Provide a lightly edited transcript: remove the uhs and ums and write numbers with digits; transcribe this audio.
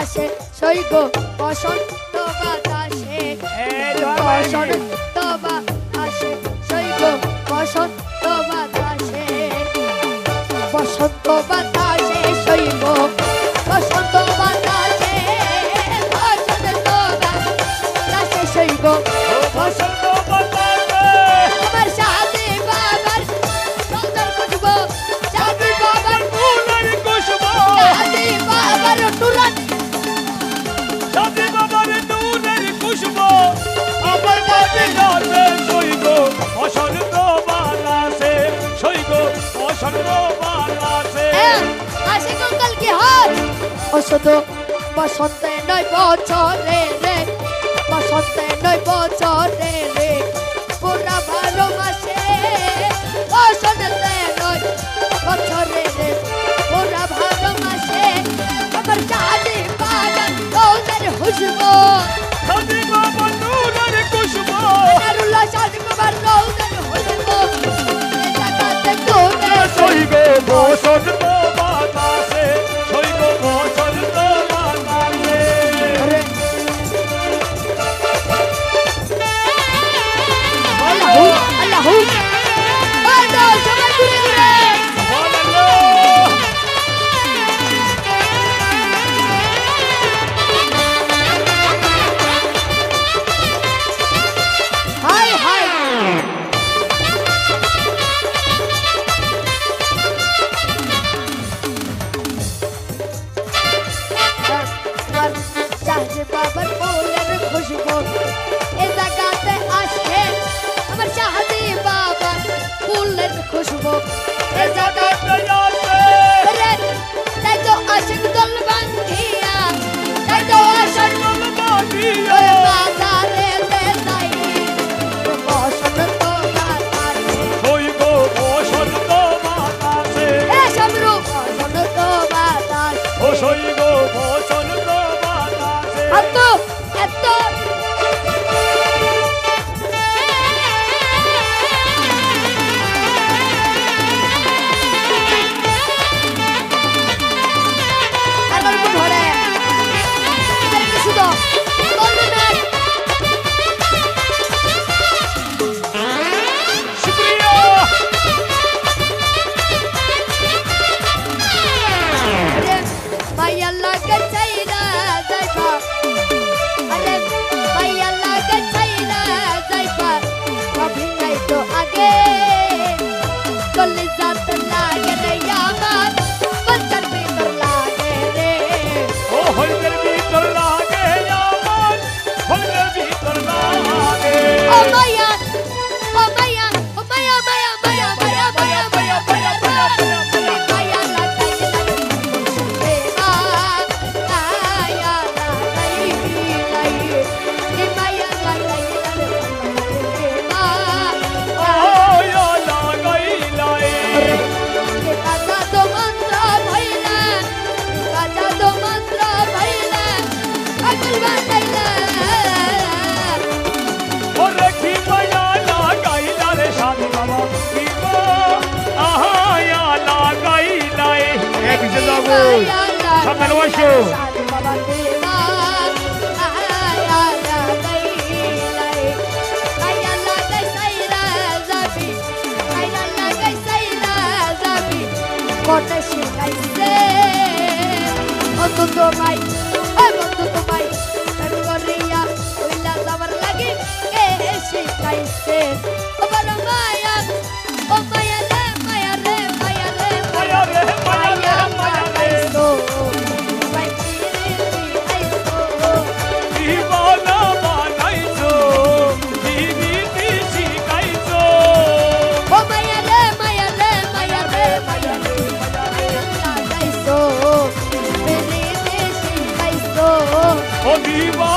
বাতাসে সইব বসন্ত বাতাসে বসন্ত বাতাসে সইব বসন্ত বাতাসে বসন্ত বাতাসে সইব বসন্ত বাতাসে বসন্ত বাতাসে সইব বসন্ত বাতাসে আমার সাথে বাবার সুন্দর খুশবু সাথে বাবার ফুলের খুশবু সাথে বাবার তুরন সাথে বাবার নূরের খুশবু আমার বাড়ি যাবে সইব বসন্ত বাতাসে সইব বসন্ত বাতাসে আসে কঙ্কাল কি হাত অসদ বসন্তে নয় বছরে রে বসন্তে নয় বছরে রে পুরা ভালো মাসে বসন্তে নয় বছরে রে পুরা ভালো মাসে আমার চাঁদি বাগান তোদের খুশবু সাথে বাবার নূরের খুশবু নারুল্লাহ চাঁদি বাবার তোদের খুশবু এ জায়গাতে তোদের সইব বসন্ত বাতাসে সইব বসন্ত বাতাসে আল্লাহু আল্লাহু আল্লাহ সবাই ঘুরে ঘুরে হাই হাই চাহে বাবার ফুলের খুশবু এ জায়গাতে আসে আমার শাহাদি বাবার ফুলের খুশবু এ জায়গাতে রে তাই তো আশিক দল বাঙ্গিয়া তাই তো আশিক ওই বাজারে তে তাই বসন্ত বাতাসে সইব বসন্ত বাতাসে এ সবরু বসন্ত বাতাস ও সইব বসন্ত বাতাসে এত এত আর গল্প ধরে আর কিছু তো বলবে না শুকরিয়া আরে মাইয়া লাগে চাইরা যাইবা আরে মাইয়া লাগে চাইরা যাইবা কবি নাই তো আগে কলিজাত লাগে রে আমার বঞ্চর ভিতর লাগে রে ও হইদের ভিতর লাগে আমার হইদের ভিতর লাগে ও মাইয়া ও মাইয়া ও মাইয়া মাইয়া মাইয়া মাইয়া মাইয়া মাইয়া মাইয়া মাইয়া মাইয়া লাগাই রে মাইয়া লাগাই লাই রে মাইয়া লাগাই রে ও ইয়া লাগাই লাই কাজা তো মন্ত্র ভাইলা কাজা তো মন্ত্র ভাইলা পাগল বানাইলা ও রেখি মায়া লাগাই রে সাধু বাবা কি গো আহা ইয়া লাগাই লাই এক যে যাবো সকাল বসো বাবা দেবা আয়া লাগাই লাই আয়া লাগাই সাইরা যাবি আয়া লাগাই সাইরা যাবি কোনে শিখাইছে বন্ধু ভাই ও বন্ধু ভাই করিয়া ওইলা যাবার লাগে কে শিখাইছে ও বড় মায়া ও মায়া রে মায়া রে মায়া রে মায়া রে মায়া রে মায়া রে আইসো ভাই কিরে আইসো দিবানা বানাইছো দিবিতি শিখাইছো ও মায়া রে মায়া রে মায়া রে মায়া রে লাগাইছো মেরে দেশে গাইছো ও দিবা